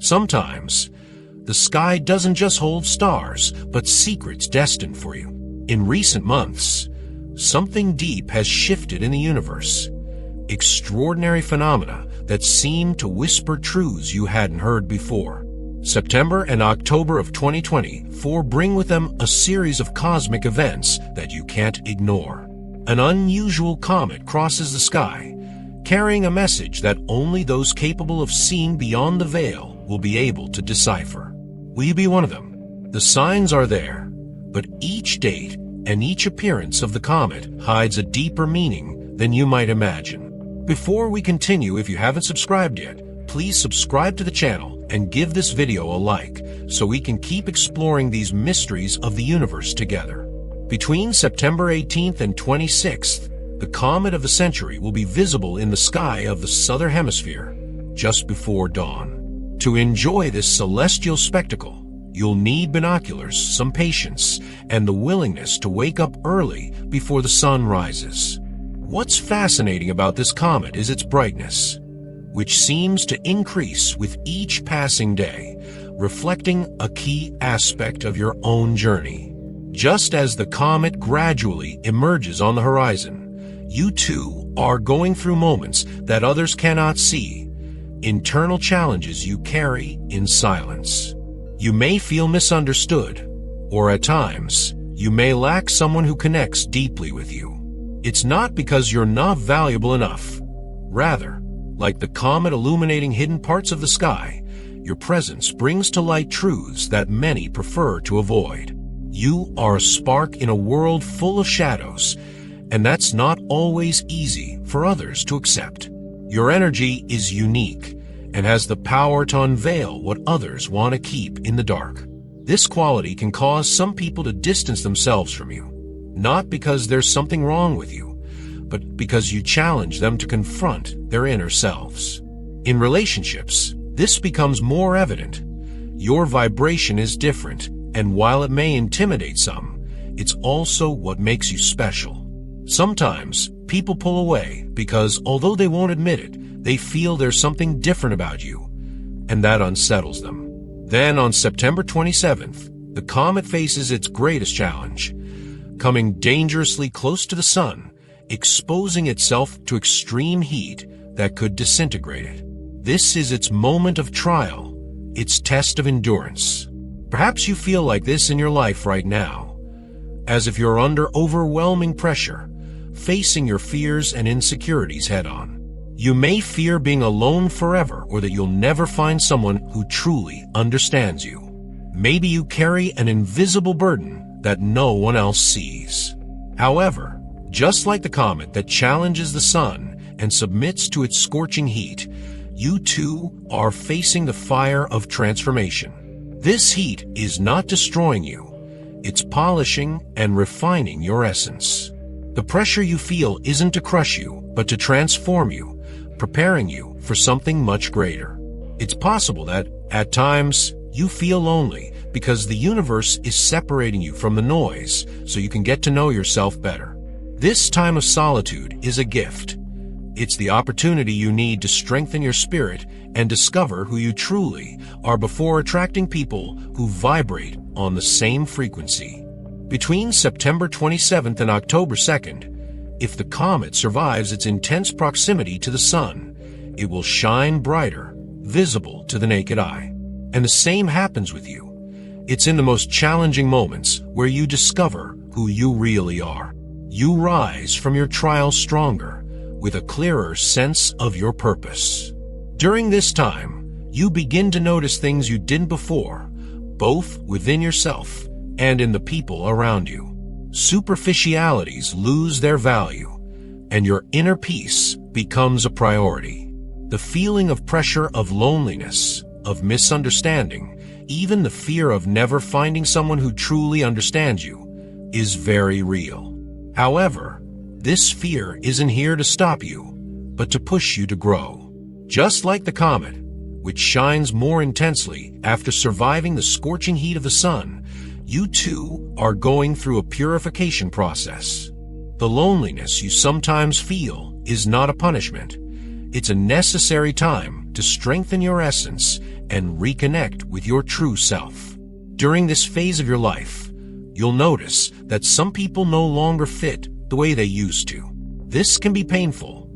Sometimes, the sky doesn't just hold stars, but secrets destined for you. In recent months, something deep has shifted in the universe. Extraordinary phenomena that seem to whisper truths you hadn't heard before. September and October of 2024 bring with them a series of cosmic events that you can't ignore. An unusual comet crosses the sky, carrying a message that only those capable of seeing beyond the veil will be able to decipher. Will you be one of them? The signs are there, but each date and each appearance of the comet hides a deeper meaning than you might imagine. Before we continue, if you haven't subscribed yet, please subscribe to the channel and give this video a like so we can keep exploring these mysteries of the universe together. Between September 18th and 26th, the comet of the century will be visible in the sky of the southern hemisphere just before dawn. To enjoy this celestial spectacle, you'll need binoculars, some patience, and the willingness to wake up early before the sun rises. What's fascinating about this comet is its brightness, which seems to increase with each passing day, reflecting a key aspect of your own journey. Just as the comet gradually emerges on the horizon, you too are going through moments that others cannot see, internal challenges you carry in silence. You may feel misunderstood, or at times, you may lack someone who connects deeply with you. It's not because you're not valuable enough. Rather, like the comet illuminating hidden parts of the sky, your presence brings to light truths that many prefer to avoid. You are a spark in a world full of shadows, and that's not always easy for others to accept. Your energy is unique and has the power to unveil what others want to keep in the dark. This quality can cause some people to distance themselves from you, not because there's something wrong with you, but because you challenge them to confront their inner selves. In relationships, this becomes more evident. Your vibration is different, and while it may intimidate some, it's also what makes you special. Sometimes, people pull away because, although they won't admit it, they feel there's something different about you, and that unsettles them. Then, on September 27th, the comet faces its greatest challenge, coming dangerously close to the sun, exposing itself to extreme heat that could disintegrate it. This is its moment of trial, its test of endurance. Perhaps you feel like this in your life right now, as if you're under overwhelming pressure, facing your fears and insecurities head-on. You may fear being alone forever, or that you'll never find someone who truly understands you. Maybe you carry an invisible burden that no one else sees. However, just like the comet that challenges the sun and submits to its scorching heat, you too are facing the fire of transformation. This heat is not destroying you. It's polishing and refining your essence. The pressure you feel isn't to crush you, but to transform you, preparing you for something much greater. It's possible that, at times, you feel lonely because the universe is separating you from the noise so you can get to know yourself better. This time of solitude is a gift. It's the opportunity you need to strengthen your spirit and discover who you truly are before attracting people who vibrate on the same frequency. Between September 27th and October 2nd, if the comet survives its intense proximity to the sun, it will shine brighter, visible to the naked eye. And the same happens with you. It's in the most challenging moments where you discover who you really are. You rise from your trials stronger, with a clearer sense of your purpose. During this time, you begin to notice things you didn't before, both within yourself and in the people around you. Superficialities lose their value, and your inner peace becomes a priority. The feeling of pressure, of loneliness, of misunderstanding, even the fear of never finding someone who truly understands you, is very real. However, this fear isn't here to stop you, but to push you to grow. Just like the comet, which shines more intensely after surviving the scorching heat of the sun, you too are going through a purification process. The loneliness you sometimes feel is not a punishment. It's a necessary time to strengthen your essence and reconnect with your true self. During this phase of your life, you'll notice that some people no longer fit the way they used to. This can be painful,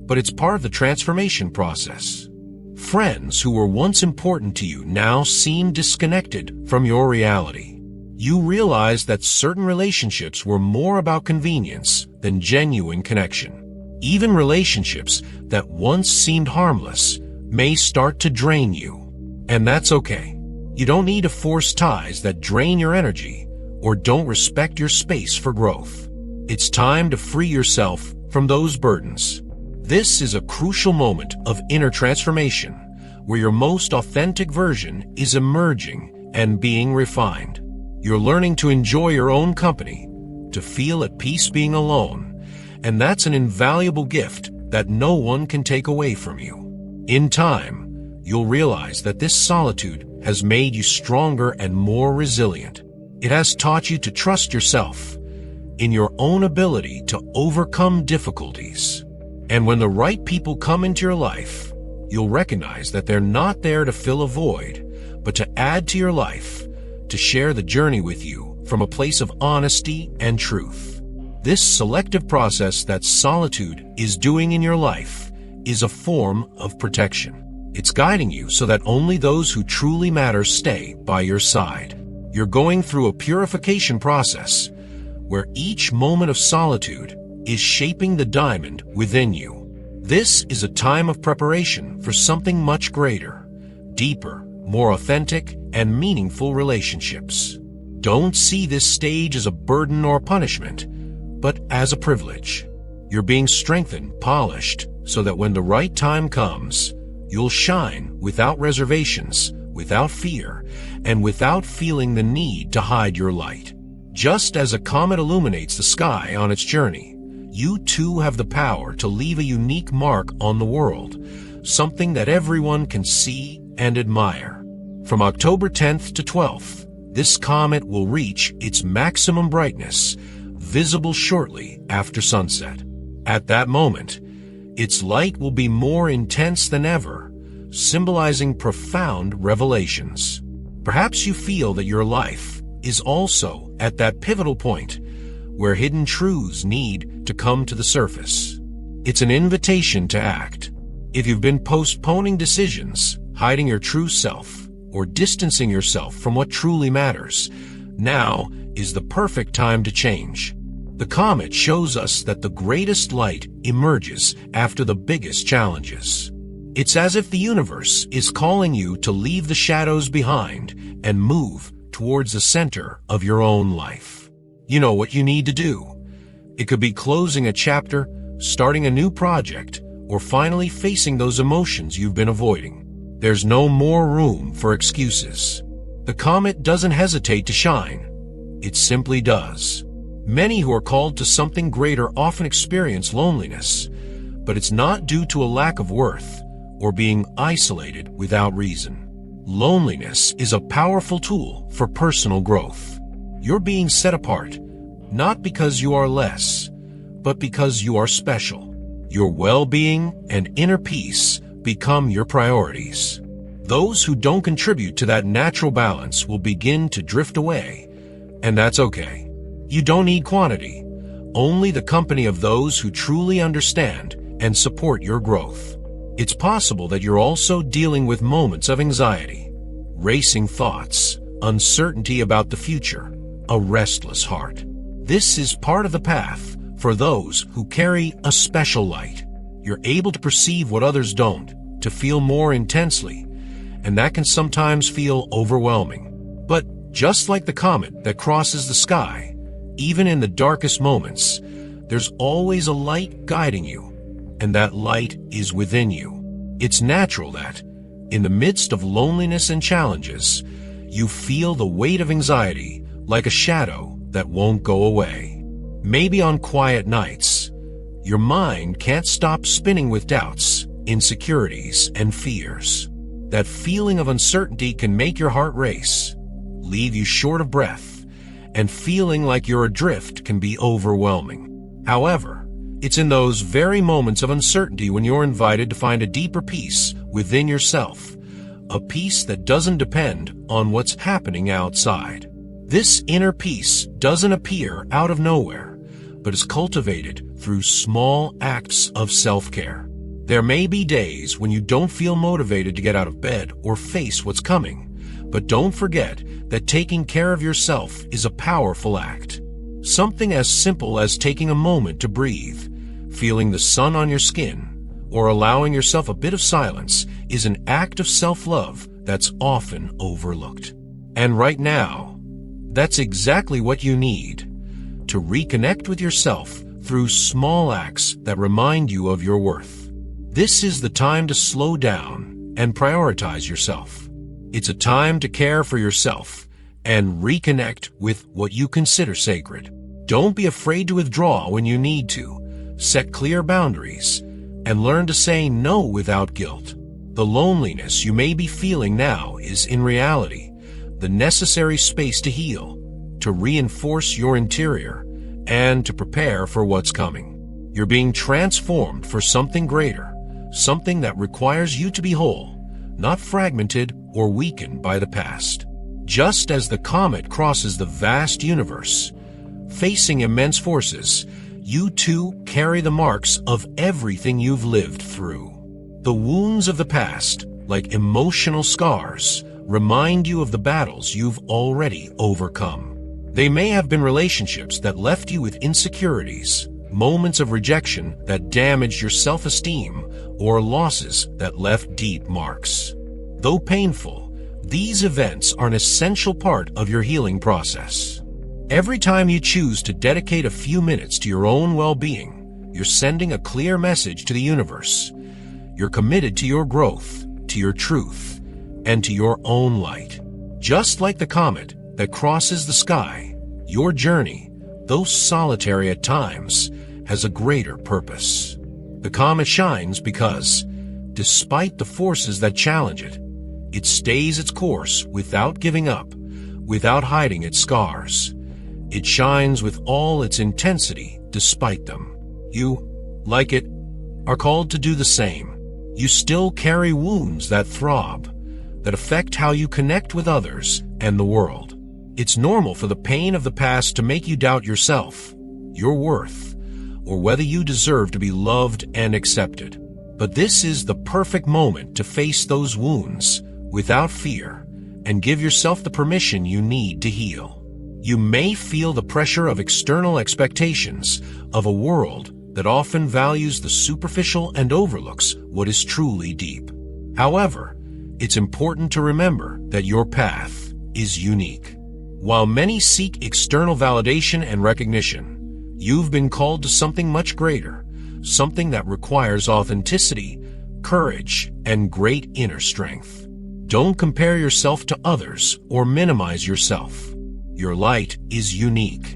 but it's part of the transformation process. Friends who were once important to you now seem disconnected from your reality. You realize that certain relationships were more about convenience than genuine connection. Even relationships that once seemed harmless may start to drain you. And that's okay. You don't need to force ties that drain your energy or don't respect your space for growth. It's time to free yourself from those burdens. This is a crucial moment of inner transformation, where your most authentic version is emerging and being refined. You're learning to enjoy your own company, to feel at peace being alone, and that's an invaluable gift that no one can take away from you. In time, you'll realize that this solitude has made you stronger and more resilient. It has taught you to trust yourself in your own ability to overcome difficulties. And when the right people come into your life, you'll recognize that they're not there to fill a void, but to add to your life, to share the journey with you from a place of honesty and truth. This selective process that solitude is doing in your life is a form of protection. It's guiding you so that only those who truly matter stay by your side. You're going through a purification process where each moment of solitude is shaping the diamond within you. This is a time of preparation for something much greater, deeper, more authentic, and meaningful relationships. Don't see this stage as a burden or punishment, but as a privilege. You're being strengthened, polished, so that when the right time comes, you'll shine without reservations, without fear, and without feeling the need to hide your light. Just as a comet illuminates the sky on its journey, you too have the power to leave a unique mark on the world, something that everyone can see and admire. From October 10th to 12th, this comet will reach its maximum brightness, visible shortly after sunset. At that moment, its light will be more intense than ever, symbolizing profound revelations. Perhaps you feel that your life is also at that pivotal point where hidden truths need to come to the surface. It's an invitation to act. If you've been postponing decisions, hiding your true self, or distancing yourself from what truly matters, now is the perfect time to change. The comet shows us that the greatest light emerges after the biggest challenges. It's as if the universe is calling you to leave the shadows behind and move towards the center of your own life. You know what you need to do. It could be closing a chapter, starting a new project, or finally facing those emotions you've been avoiding. There's no more room for excuses. The comet doesn't hesitate to shine. It simply does. Many who are called to something greater often experience loneliness, but it's not due to a lack of worth or being isolated without reason. Loneliness is a powerful tool for personal growth. You're being set apart, not because you are less, but because you are special. Your well-being and inner peace become your priorities. Those who don't contribute to that natural balance will begin to drift away, and that's okay. You don't need quantity, only the company of those who truly understand and support your growth. It's possible that you're also dealing with moments of anxiety, racing thoughts, uncertainty about the future, a restless heart. This is part of the path for those who carry a special light. You're able to perceive what others don't, to feel more intensely, and that can sometimes feel overwhelming. But just like the comet that crosses the sky, even in the darkest moments, there's always a light guiding you, and that light is within you. It's natural that, in the midst of loneliness and challenges, you feel the weight of anxiety like a shadow that won't go away. Maybe on quiet nights, your mind can't stop spinning with doubts, insecurities, and fears. That feeling of uncertainty can make your heart race, leave you short of breath, and feeling like you're adrift can be overwhelming. However, It's in those very moments of uncertainty when you're invited to find a deeper peace within yourself, a peace that doesn't depend on what's happening outside. This inner peace doesn't appear out of nowhere, but is cultivated through small acts of self-care. There may be days when you don't feel motivated to get out of bed or face what's coming, but don't forget that taking care of yourself is a powerful act. Something as simple as taking a moment to breathe, feeling the sun on your skin, or allowing yourself a bit of silence is an act of self-love that's often overlooked. And right now, that's exactly what you need to reconnect with yourself through small acts that remind you of your worth. This is the time to slow down and prioritize yourself. It's a time to care for yourself and reconnect with what you consider sacred. Don't be afraid to withdraw when you need to. Set clear boundaries and learn to say no without guilt. The loneliness you may be feeling now is, in reality, the necessary space to heal, to reinforce your interior, and to prepare for what's coming. You're being transformed for something greater, something that requires you to be whole, not fragmented or weakened by the past. Just as the comet crosses the vast universe, facing immense forces, you too carry the marks of everything you've lived through. The wounds of the past, like emotional scars, remind you of the battles you've already overcome. They may have been relationships that left you with insecurities, moments of rejection that damaged your self-esteem, or losses that left deep marks. Though painful, these events are an essential part of your healing process. Every time you choose to dedicate a few minutes to your own well-being, you're sending a clear message to the universe. You're committed to your growth, to your truth, and to your own light. Just like the comet that crosses the sky, your journey, though solitary at times, has a greater purpose. The comet shines because, despite the forces that challenge it, it stays its course without giving up, without hiding its scars. It shines with all its intensity despite them. You, like it, are called to do the same. You still carry wounds that throb, that affect how you connect with others and the world. It's normal for the pain of the past to make you doubt yourself, your worth, or whether you deserve to be loved and accepted. But this is the perfect moment to face those wounds without fear and give yourself the permission you need to heal. You may feel the pressure of external expectations, of a world that often values the superficial and overlooks what is truly deep. However, it's important to remember that your path is unique. While many seek external validation and recognition, you've been called to something much greater, something that requires authenticity, courage, and great inner strength. Don't compare yourself to others or minimize yourself. Your light is unique,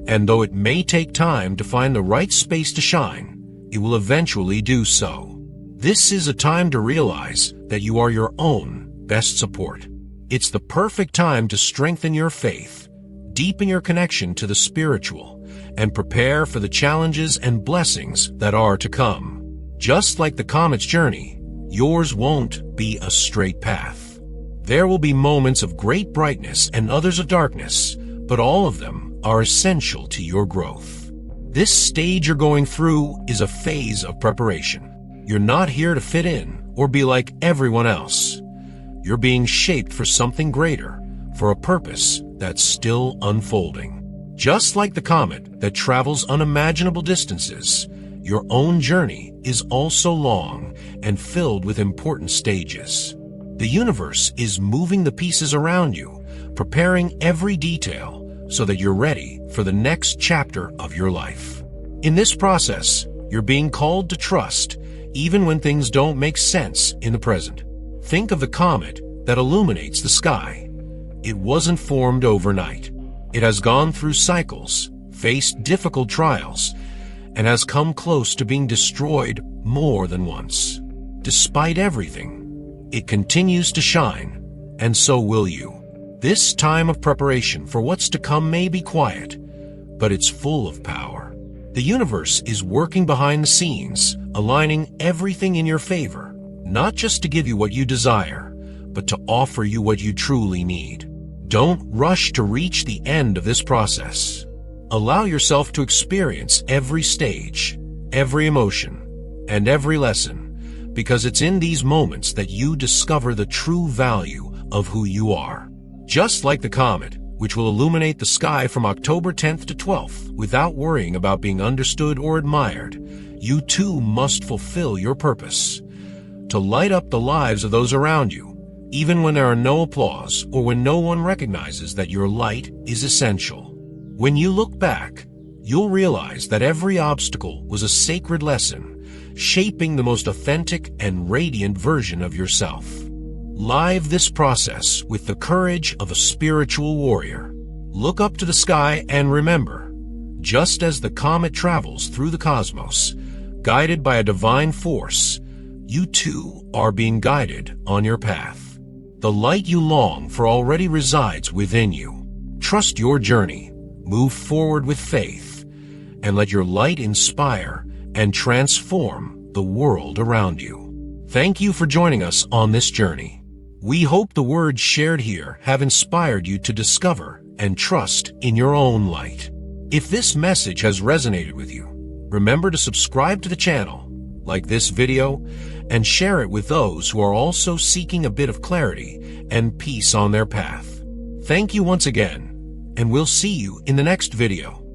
and though it may take time to find the right space to shine, it will eventually do so. This is a time to realize that you are your own best support. It's the perfect time to strengthen your faith, deepen your connection to the spiritual, and prepare for the challenges and blessings that are to come. Just like the comet's journey, yours won't be a straight path. There will be moments of great brightness and others of darkness, but all of them are essential to your growth. This stage you're going through is a phase of preparation. You're not here to fit in or be like everyone else. You're being shaped for something greater, for a purpose that's still unfolding. Just like the comet that travels unimaginable distances, your own journey is also long and filled with important stages. The universe is moving the pieces around you, preparing every detail so that you're ready for the next chapter of your life. In this process, you're being called to trust, even when things don't make sense in the present. Think of the comet that illuminates the sky. It wasn't formed overnight. It has gone through cycles, faced difficult trials, and has come close to being destroyed more than once. Despite everything, it continues to shine, and so will you. This time of preparation for what's to come may be quiet, but it's full of power. The universe is working behind the scenes, aligning everything in your favor, not just to give you what you desire, but to offer you what you truly need. Don't rush to reach the end of this process. Allow yourself to experience every stage, every emotion, and every lesson, because it's in these moments that you discover the true value of who you are. Just like the comet, which will illuminate the sky from October 10th to 12th without worrying about being understood or admired, you too must fulfill your purpose. To light up the lives of those around you, even when there are no applause or when no one recognizes that your light is essential. When you look back, you'll realize that every obstacle was a sacred lesson, shaping the most authentic and radiant version of yourself. Live this process with the courage of a spiritual warrior. Look up to the sky and remember, just as the comet travels through the cosmos, guided by a divine force, you too are being guided on your path. The light you long for already resides within you. Trust your journey, move forward with faith, and let your light inspire and transform the world around you. Thank you for joining us on this journey. We hope the words shared here have inspired you to discover and trust in your own light. If this message has resonated with you, remember to subscribe to the channel, like this video, and share it with those who are also seeking a bit of clarity and peace on their path. Thank you once again, and we'll see you in the next video.